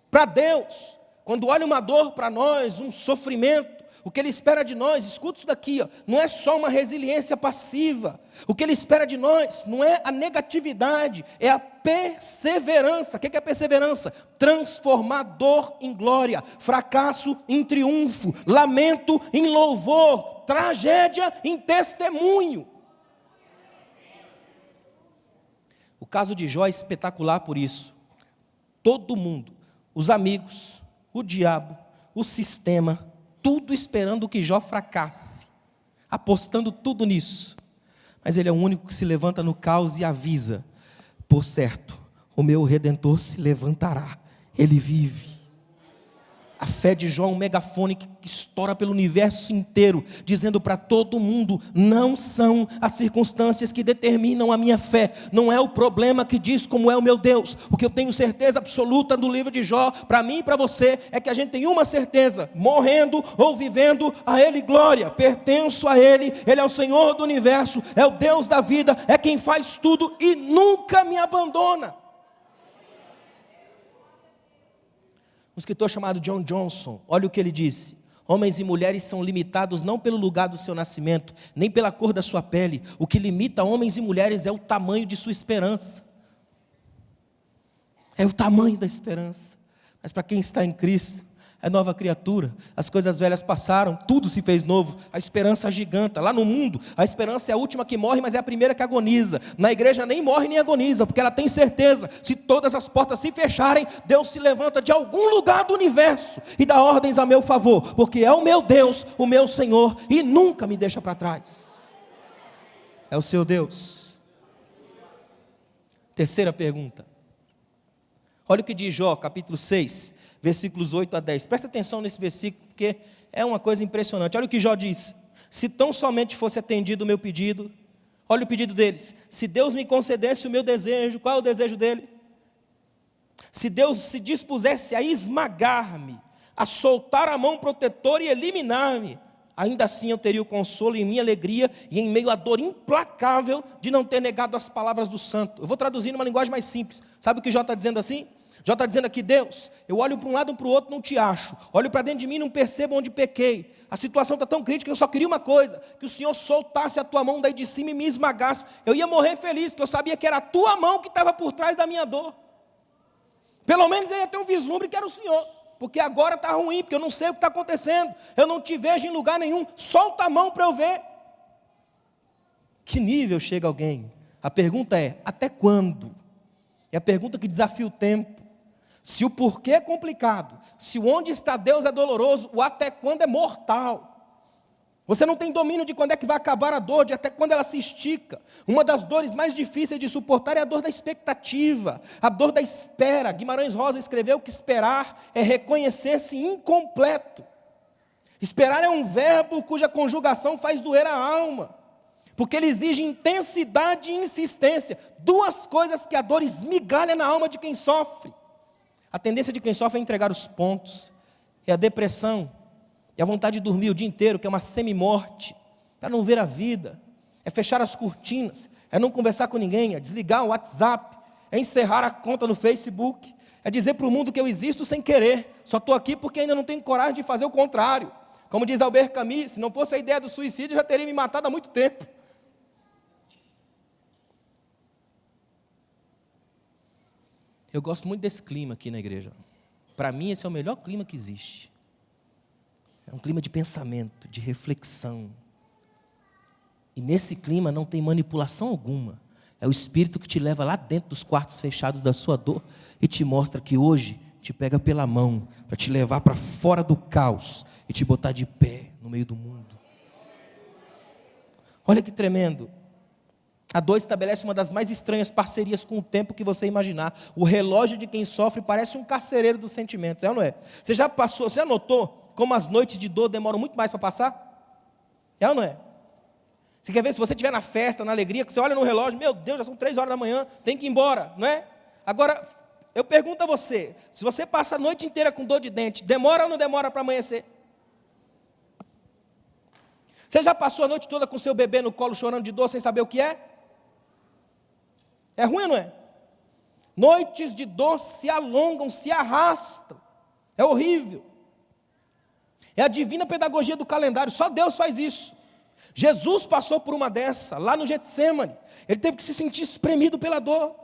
Para Deus, quando olha uma dor para nós, um sofrimento, o que Ele espera de nós, escuta isso daqui, não é só uma resiliência passiva. O que Ele espera de nós não é a negatividade, é a perseverança. O que é perseverança? Transformar dor em glória, fracasso em triunfo, lamento em louvor, tragédia em testemunho. O caso de Jó é espetacular por isso. Todo mundo, os amigos, o diabo, o sistema, tudo esperando que Jó fracasse, apostando tudo nisso. Mas ele é o único que se levanta no caos e avisa: por certo, o meu Redentor se levantará, ele vive. A fé de Jó é um megafone que estoura pelo universo inteiro, dizendo para todo mundo: não são as circunstâncias que determinam a minha fé, não é o problema que diz como é o meu Deus. O que eu tenho certeza absoluta do livro de Jó, para mim e para você, é que a gente tem uma certeza: morrendo ou vivendo, a Ele glória, pertenço a Ele, Ele é o Senhor do universo, é o Deus da vida, é quem faz tudo e nunca me abandona. Um escritor chamado John Johnson, olha o que ele disse: homens e mulheres são limitados não pelo lugar do seu nascimento, nem pela cor da sua pele. O que limita homens e mulheres é o tamanho de sua esperança. É o tamanho da esperança. Mas para quem está em Cristo, é nova criatura. As coisas velhas passaram, tudo se fez novo. A esperança agiganta. Lá no mundo, a esperança é a última que morre, mas é a primeira que agoniza. Na igreja nem morre nem agoniza, porque ela tem certeza: se todas as portas se fecharem, Deus se levanta de algum lugar do universo e dá ordens a meu favor, porque é o meu Deus, o meu Senhor, e nunca me deixa para trás. É o seu Deus. Terceira pergunta. Olha o que diz Jó, capítulo 6, versículos 8 a 10. Presta atenção nesse versículo, porque é uma coisa impressionante. Olha o que Jó diz: se tão somente fosse atendido o meu pedido. Olha o pedido deles: se Deus me concedesse o meu desejo. Qual é o desejo dele? Se Deus se dispusesse a esmagar-me, a soltar a mão protetora e eliminar-me, ainda assim eu teria o consolo em minha alegria e em meio à dor implacável de não ter negado as palavras do santo. Eu vou traduzir numa linguagem mais simples. Sabe o que Jó está dizendo assim? Jó está dizendo aqui: Deus, eu olho para um lado e para o outro, não te acho. Olho para dentro de mim e não percebo onde pequei. A situação está tão crítica que eu só queria uma coisa: que o Senhor soltasse a tua mão daí de cima e me esmagasse. Eu ia morrer feliz, porque eu sabia que era a tua mão que estava por trás da minha dor. Pelo menos eu ia ter um vislumbre que era o Senhor. Porque agora está ruim, porque eu não sei o que está acontecendo. Eu não te vejo em lugar nenhum. Solta a mão para eu ver. Que nível chega alguém? A pergunta é: até quando? É a pergunta que desafia o tempo. Se o porquê é complicado, se o onde está Deus é doloroso, o até quando é mortal. Você não tem domínio de quando é que vai acabar a dor, de até quando ela se estica. Uma das dores mais difíceis de suportar é a dor da expectativa, a dor da espera. Guimarães Rosa escreveu que esperar é reconhecer-se incompleto. Esperar é um verbo cuja conjugação faz doer a alma, porque ele exige intensidade e insistência, duas coisas que a dor esmigalha na alma de quem sofre. A tendência de quem sofre é entregar os pontos, é a depressão, é a vontade de dormir o dia inteiro, que é uma semi-morte, para não ver a vida, é fechar as cortinas, é não conversar com ninguém, é desligar o WhatsApp, é encerrar a conta no Facebook, é dizer para o mundo que eu existo sem querer, só estou aqui porque ainda não tenho coragem de fazer o contrário. Como diz Albert Camus, se não fosse a ideia do suicídio, eu já teria me matado há muito tempo. Eu gosto muito desse clima aqui na igreja. Para mim, esse é o melhor clima que existe. É um clima de pensamento, de reflexão. E nesse clima não tem manipulação alguma. É o Espírito que te leva lá dentro dos quartos fechados da sua dor e te mostra que hoje te pega pela mão para te levar para fora do caos e te botar de pé no meio do mundo. Olha que tremendo. A dor estabelece uma das mais estranhas parcerias com o tempo que você imaginar. O relógio de quem sofre parece um carcereiro dos sentimentos, é ou não é? Você já notou como as noites de dor demoram muito mais para passar? É ou não é? Você quer ver, se você estiver na festa, na alegria, que você olha no relógio, meu Deus, já são 3 horas da manhã, tem que ir embora, não é? Agora, eu pergunto a você, se você passa a noite inteira com dor de dente, demora ou não demora para amanhecer? Você já passou a noite toda com seu bebê no colo chorando de dor sem saber o que é? É ruim ou não é? Noites de dor se alongam, se arrastam. É horrível. É a divina pedagogia do calendário, só Deus faz isso. Jesus passou por uma dessa, lá no Getsêmani. Ele teve que se sentir espremido pela dor.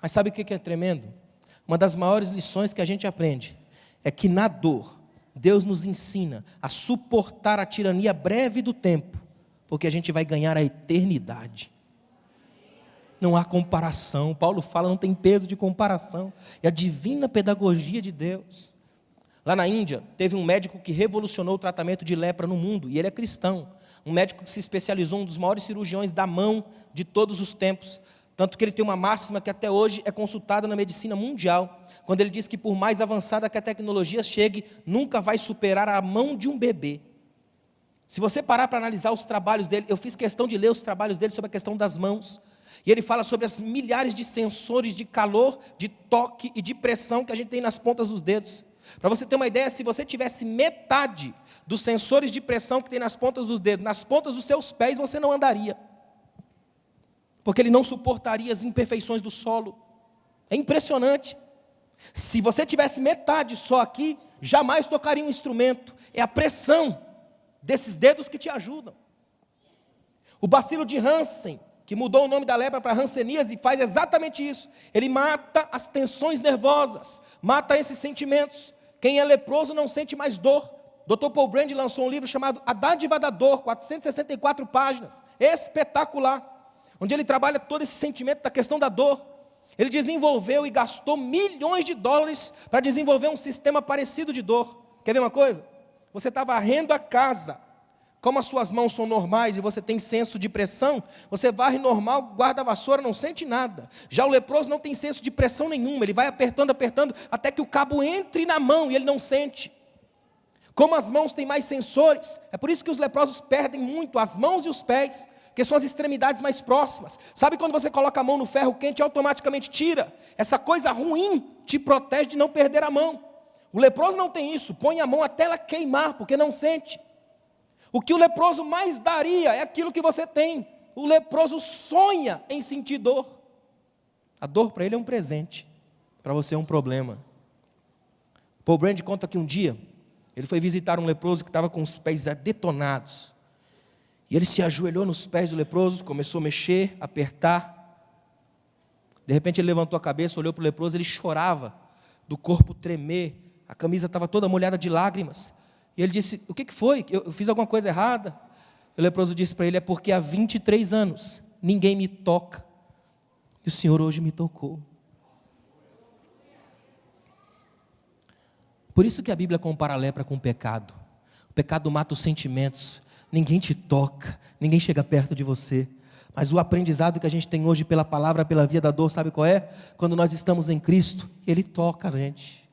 Mas sabe o que é tremendo? Uma das maiores lições que a gente aprende é que na dor, Deus nos ensina a suportar a tirania breve do tempo, porque a gente vai ganhar a eternidade. Não há comparação. Paulo fala, não tem peso de comparação. É a divina pedagogia de Deus. Lá na Índia, teve um médico que revolucionou o tratamento de lepra no mundo, e ele é cristão. Um médico que se especializou, um dos maiores cirurgiões da mão de todos os tempos. Tanto que ele tem uma máxima que até hoje é consultada na medicina mundial. quando ele diz que por mais avançada que a tecnologia chegue, nunca vai superar a mão de um bebê. Se você parar para analisar os trabalhos dele, eu fiz questão de ler os trabalhos dele sobre a questão das mãos, e ele fala sobre as milhares de sensores de calor, de toque e de pressão que a gente tem nas pontas dos dedos. Para você ter uma ideia, se você tivesse metade dos sensores de pressão que tem nas pontas dos dedos, nas pontas dos seus pés, você não andaria. Porque ele não suportaria as imperfeições do solo. É impressionante. Se você tivesse metade só aqui, jamais tocaria um instrumento. É a pressão desses dedos que te ajudam. O bacilo de Hansen, que mudou o nome da lepra para hanseníase, faz exatamente isso. Ele mata as tensões nervosas, mata esses sentimentos. Quem é leproso não sente mais dor. Dr. Paul Brand lançou um livro chamado A Dádiva da Dor, 464 páginas, espetacular, onde ele trabalha todo esse sentimento da questão da dor. Ele desenvolveu e gastou milhões de dólares para desenvolver um sistema parecido de dor. Quer ver uma coisa? Você está varrendo a casa, como as suas mãos são normais e você tem senso de pressão, você varre normal, guarda a vassoura, não sente nada. Já o leproso não tem senso de pressão nenhuma, ele vai apertando, apertando, até que o cabo entre na mão e ele não sente. Como as mãos têm mais sensores, é por isso que os leprosos perdem muito as mãos e os pés, que são as extremidades mais próximas. Sabe quando você coloca a mão no ferro quente e automaticamente tira? Essa coisa ruim te protege de não perder a mão. O leproso não tem isso, põe a mão até ela queimar, porque não sente. O que o leproso mais daria é aquilo que você tem. O leproso sonha em sentir dor. A dor para ele é um presente, para você é um problema. Paul Brand conta que um dia, ele foi visitar um leproso que estava com os pés detonados. E ele se ajoelhou nos pés do leproso, começou a mexer, apertar. De repente ele levantou a cabeça, olhou para o leproso, ele chorava, do corpo tremer, a camisa estava toda molhada de lágrimas. E ele disse, o que foi? Eu fiz alguma coisa errada? O leproso disse para ele, é porque há 23 anos ninguém me toca. E o Senhor hoje me tocou. Por isso que a Bíblia compara a lepra com o pecado. O pecado mata os sentimentos. Ninguém te toca, ninguém chega perto de você. Mas o aprendizado que a gente tem hoje pela palavra, pela via da dor, sabe qual é? Quando nós estamos em Cristo, Ele toca a gente.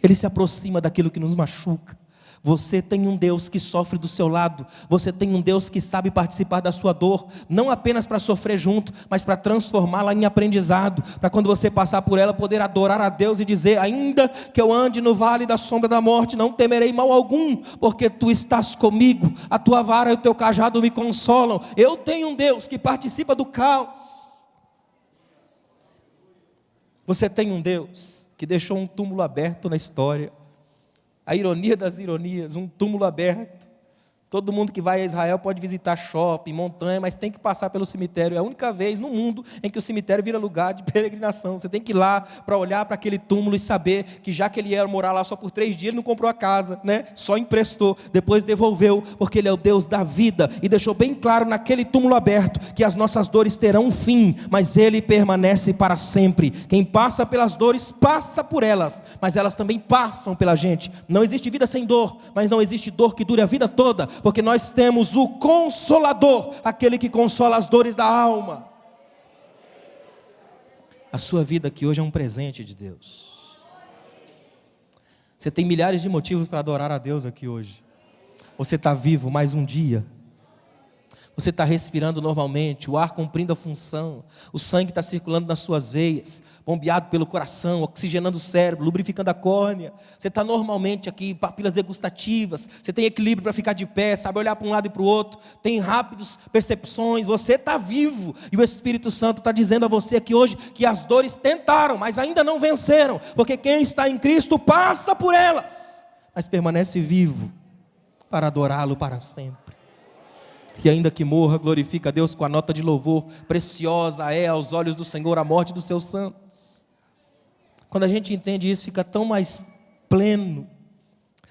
Ele se aproxima daquilo que nos machuca. Você tem um Deus que sofre do seu lado. Você tem um Deus que sabe participar da sua dor. Não apenas para sofrer junto, mas para transformá-la em aprendizado. Para quando você passar por ela, poder adorar a Deus e dizer, ainda que eu ande no vale da sombra da morte, não temerei mal algum, porque Tu estás comigo. A Tua vara e o Teu cajado me consolam. Eu tenho um Deus que participa do caos. Você tem um Deus que deixou um túmulo aberto na história. A ironia das ironias, um túmulo aberto. Todo mundo que vai a Israel pode visitar shopping, montanha, mas tem que passar pelo cemitério. É a única vez no mundo em que o cemitério vira lugar de peregrinação. Você tem que ir lá para olhar para aquele túmulo e saber que já que ele ia morar lá só por 3 dias, ele não comprou a casa, né? Só emprestou, depois devolveu, porque Ele é o Deus da vida. E deixou bem claro naquele túmulo aberto que as nossas dores terão um fim, mas Ele permanece para sempre. Quem passa pelas dores, passa por elas, mas elas também passam pela gente. Não existe vida sem dor, mas não existe dor que dure a vida toda, porque nós temos o Consolador, aquele que consola as dores da alma. A sua vida aqui hoje é um presente de Deus. Você tem milhares de motivos para adorar a Deus aqui hoje. Você está vivo mais um dia. Você está respirando normalmente, o ar cumprindo a função, o sangue está circulando nas suas veias, bombeado pelo coração, oxigenando o cérebro, lubrificando a córnea. Você está normalmente aqui, papilas degustativas, você tem equilíbrio para ficar de pé, sabe olhar para um lado e para o outro, tem rápidas percepções, você está vivo. E o Espírito Santo está dizendo a você aqui hoje que as dores tentaram, mas ainda não venceram, porque quem está em Cristo passa por elas, mas permanece vivo para adorá-lo para sempre. E ainda que morra, glorifica a Deus com a nota de louvor. Preciosa é aos olhos do Senhor a morte dos seus santos. Quando a gente entende isso, fica tão mais pleno.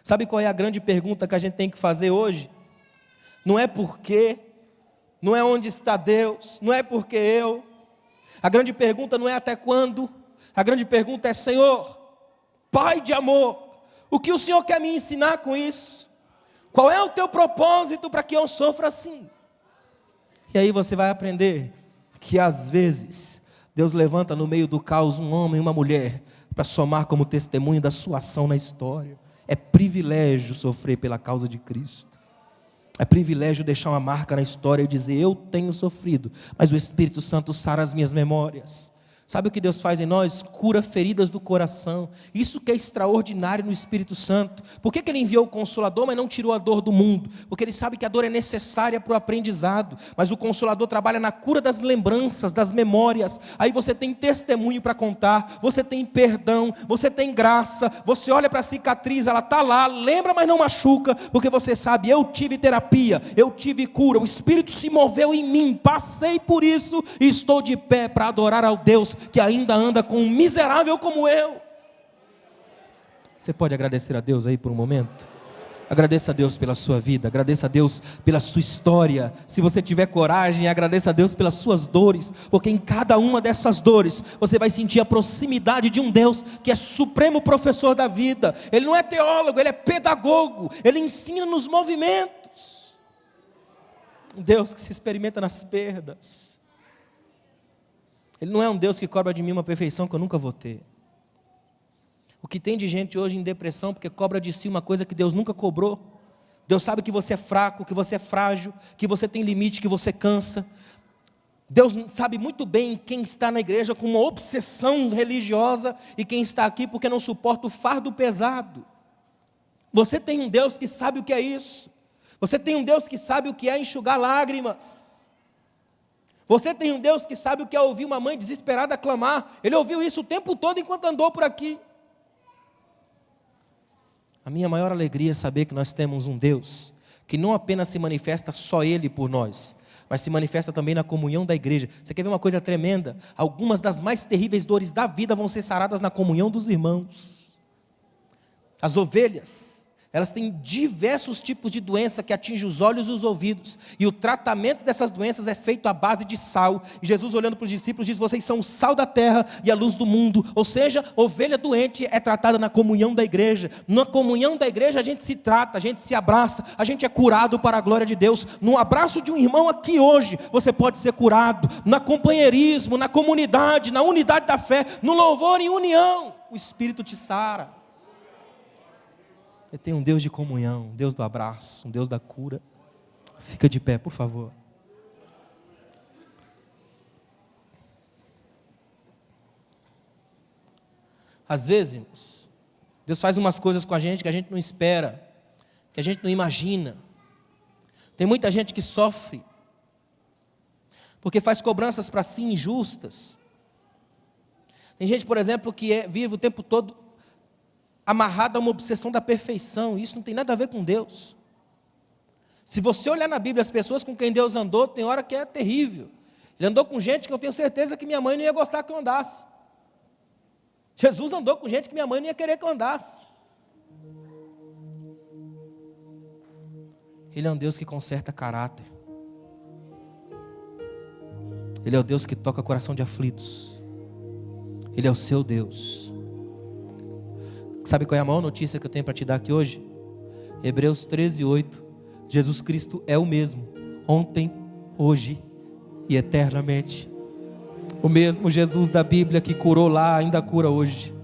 Sabe qual é a grande pergunta que a gente tem que fazer hoje? Não é por quê, não é onde está Deus, não é porque eu. A grande pergunta não é até quando. A grande pergunta é, Senhor, Pai de amor, o que o Senhor quer me ensinar com isso? Qual é o teu propósito para que eu sofra assim? E aí você vai aprender que às vezes Deus levanta no meio do caos um homem e uma mulher para somar como testemunho da sua ação na história. É privilégio sofrer pela causa de Cristo. É privilégio deixar uma marca na história e dizer: eu tenho sofrido, mas o Espírito Santo sara as minhas memórias. Sabe o que Deus faz em nós? Cura feridas do coração. Isso que é extraordinário no Espírito Santo. Por que Ele enviou o Consolador, mas não tirou a dor do mundo? Porque Ele sabe que a dor é necessária para o aprendizado. Mas o Consolador trabalha na cura das lembranças, das memórias. Aí você tem testemunho para contar, você tem perdão, você tem graça. Você olha para a cicatriz, ela está lá, lembra, mas não machuca. Porque você sabe: eu tive terapia, eu tive cura, o Espírito se moveu em mim, passei por isso e estou de pé para adorar ao Deus que ainda anda com um miserável como eu. Você pode agradecer a Deus aí por um momento? Agradeça a Deus pela sua vida, agradeça a Deus pela sua história. Se você tiver coragem, agradeça a Deus pelas suas dores, porque em cada uma dessas dores você vai sentir a proximidade de um Deus que é supremo professor da vida. Ele não é teólogo, Ele é pedagogo, Ele ensina nos movimentos. Um Deus que se experimenta nas perdas. Ele não é um Deus que cobra de mim uma perfeição que eu nunca vou ter. O que tem de gente hoje em depressão porque cobra de si uma coisa que Deus nunca cobrou. Deus sabe que você é fraco, que você é frágil, que você tem limite, que você cansa. Deus sabe muito bem quem está na igreja com uma obsessão religiosa e quem está aqui porque não suporta o fardo pesado. Você tem um Deus que sabe o que é isso. Você tem um Deus que sabe o que é enxugar lágrimas. Você tem um Deus que sabe o que é ouvir uma mãe desesperada clamar. Ele ouviu isso o tempo todo enquanto andou por aqui. A minha maior alegria é saber que nós temos um Deus que não apenas se manifesta só Ele por nós, mas se manifesta também na comunhão da igreja. Você quer ver uma coisa tremenda? Algumas das mais terríveis dores da vida vão ser saradas na comunhão dos irmãos. As ovelhas, elas têm diversos tipos de doença que atingem os olhos e os ouvidos. E o tratamento dessas doenças é feito à base de sal. E Jesus, olhando para os discípulos, diz: vocês são o sal da terra e a luz do mundo. Ou seja, ovelha doente é tratada na comunhão da igreja. Na comunhão da igreja a gente se trata, a gente se abraça, a gente é curado para a glória de Deus. No abraço de um irmão aqui hoje, você pode ser curado. No companheirismo, na comunidade, na unidade da fé, no louvor em união, o Espírito te sara. Ele tem um Deus de comunhão, um Deus do abraço, um Deus da cura. Fica de pé, por favor. Às vezes, Deus faz umas coisas com a gente que a gente não espera, que a gente não imagina. Tem muita gente que sofre porque faz cobranças para si injustas. Tem gente, por exemplo, que vive o tempo todo amarrada a uma obsessão da perfeição. Isso não tem nada a ver com Deus. Se você olhar na Bíblia as pessoas com quem Deus andou, tem hora que é terrível. Ele andou com gente que eu tenho certeza que minha mãe não ia gostar que eu andasse. Jesus andou com gente que minha mãe não ia querer que eu andasse. Ele é um Deus que conserta caráter. Ele é o Deus que toca o coração de aflitos. Ele é o seu Deus. Sabe qual é a maior notícia que eu tenho para te dar aqui hoje? Hebreus 13:8. Jesus Cristo é o mesmo, ontem, hoje e eternamente. O mesmo Jesus da Bíblia que curou lá, ainda cura hoje.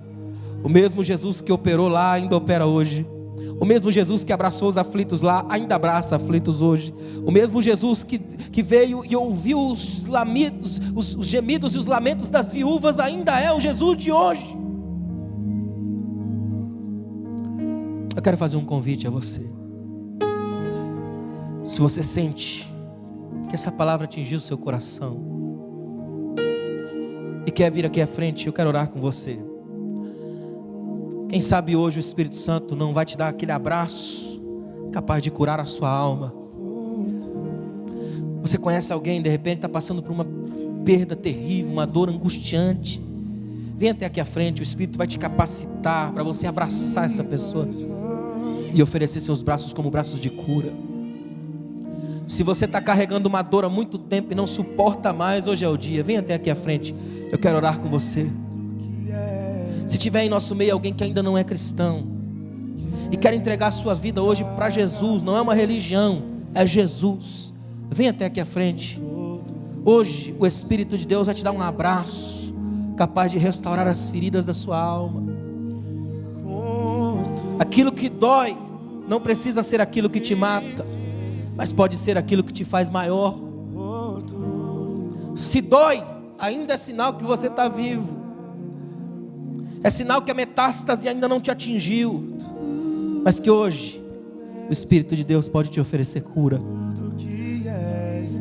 O mesmo Jesus que operou lá, ainda opera hoje. O mesmo Jesus que abraçou os aflitos lá, ainda abraça aflitos hoje. O mesmo Jesus que veio e ouviu os lamidos, os gemidos e os lamentos das viúvas, ainda é o Jesus de hoje. Eu quero fazer um convite a você. Se você sente que essa palavra atingiu o seu coração e quer vir aqui à frente, eu quero orar com você. Quem sabe hoje o Espírito Santo não vai te dar aquele abraço capaz de curar a sua alma. Você conhece alguém, de repente está passando por uma perda terrível, uma dor angustiante. Vem até aqui à frente, o Espírito vai te capacitar para você abraçar essa pessoa e oferecer seus braços como braços de cura. Se você está carregando uma dor há muito tempo e não suporta mais, hoje é o dia. Vem até aqui à frente, eu quero orar com você. Se tiver em nosso meio alguém que ainda não é cristão e quer entregar a sua vida hoje para Jesus, não é uma religião, é Jesus. Vem até aqui à frente. Hoje o Espírito de Deus vai te dar um abraço, capaz de restaurar as feridas da sua alma. Aquilo que dói não precisa ser aquilo que te mata, mas pode ser aquilo que te faz maior. Se dói, ainda é sinal que você está vivo. É sinal que a metástase ainda não te atingiu, mas que hoje o Espírito de Deus pode te oferecer cura.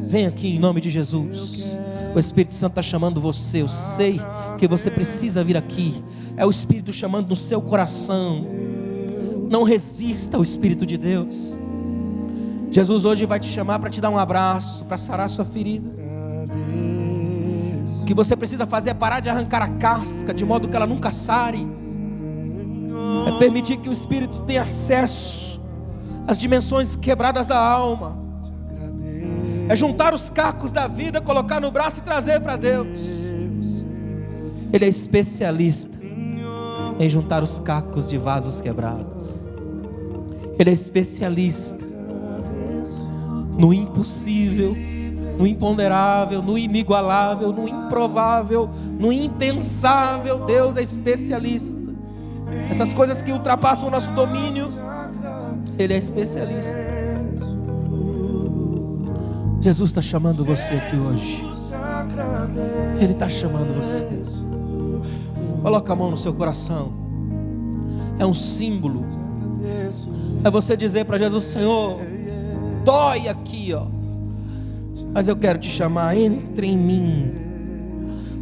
Vem aqui em nome de Jesus. O Espírito Santo está chamando você. Eu sei que você precisa vir aqui. É o Espírito chamando no seu coração. Não resista ao Espírito de Deus. Jesus hoje vai te chamar para te dar um abraço, para sarar sua ferida. O que você precisa fazer é parar de arrancar a casca, de modo que ela nunca sare. É permitir que o Espírito tenha acesso às dimensões quebradas da alma. É juntar os cacos da vida, colocar no braço e trazer para Deus. Ele é especialista em juntar os cacos de vasos quebrados. Ele é especialista no impossível, no imponderável, no inigualável, no improvável, no impensável. Deus é especialista. Essas coisas que ultrapassam o nosso domínio, Ele é especialista. Jesus está chamando você aqui hoje. Ele está chamando você. Coloca a mão no seu coração. É um símbolo. É você dizer para Jesus: Senhor, dói aqui, ó, mas eu quero te chamar, entre em mim.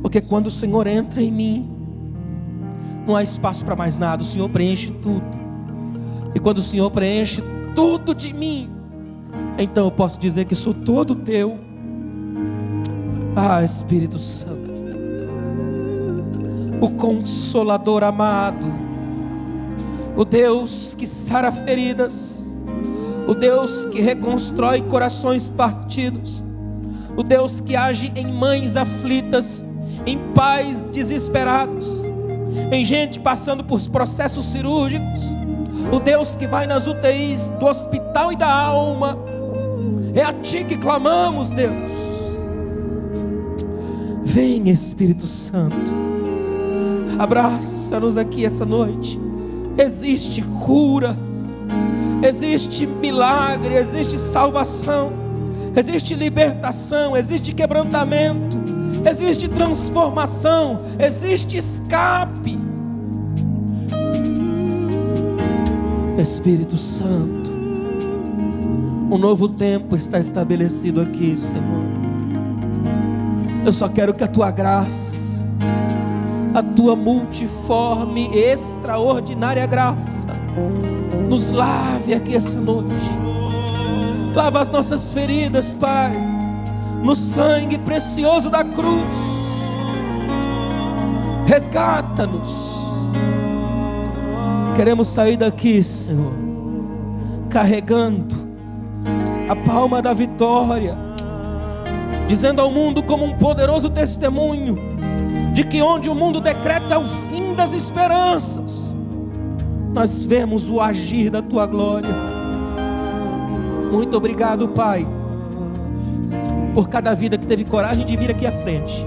Porque quando o Senhor entra em mim, não há espaço para mais nada. O Senhor preenche tudo. E quando o Senhor preenche tudo de mim, então eu posso dizer que sou todo teu. Ah, Espírito Santo, o Consolador amado, o Deus que sara feridas, o Deus que reconstrói corações partidos, o Deus que age em mães aflitas, em pais desesperados, em gente passando por processos cirúrgicos, o Deus que vai nas UTIs do hospital e da alma. É a Ti que clamamos, Deus. Vem, Espírito Santo, abraça-nos aqui essa noite. Existe cura, existe milagre, existe salvação, existe libertação, existe quebrantamento, existe transformação, existe escape. Espírito Santo, um novo tempo está estabelecido aqui, Senhor. Eu só quero que a Tua graça, a Tua multiforme, extraordinária graça, nos lave aqui essa noite. Lava as nossas feridas, Pai, no sangue precioso da cruz. Resgata-nos. Queremos sair daqui, Senhor, carregando a palma da vitória, dizendo ao mundo como um poderoso testemunho de que onde o mundo decreta o fim das esperanças, nós vemos o agir da Tua glória. Muito obrigado, Pai, por cada vida que teve coragem de vir aqui à frente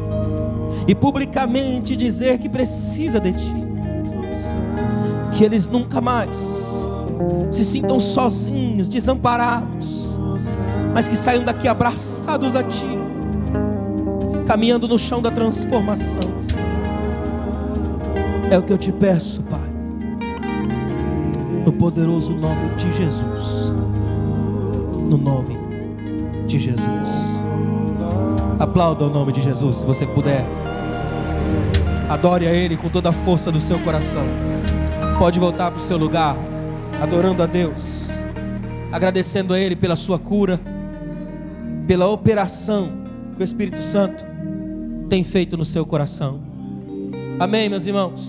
e publicamente dizer que precisa de Ti. Que eles nunca mais se sintam sozinhos, desamparados, mas que saiam daqui abraçados a Ti, caminhando no chão da transformação. É o que eu te peço, Pai, no poderoso nome de Jesus. No nome de Jesus. Aplauda o nome de Jesus, se você puder. Adore a Ele com toda a força do seu coração. Pode voltar para o seu lugar, adorando a Deus, agradecendo a Ele pela sua cura, pela operação que o Espírito Santo tem feito no seu coração. Amém, meus irmãos?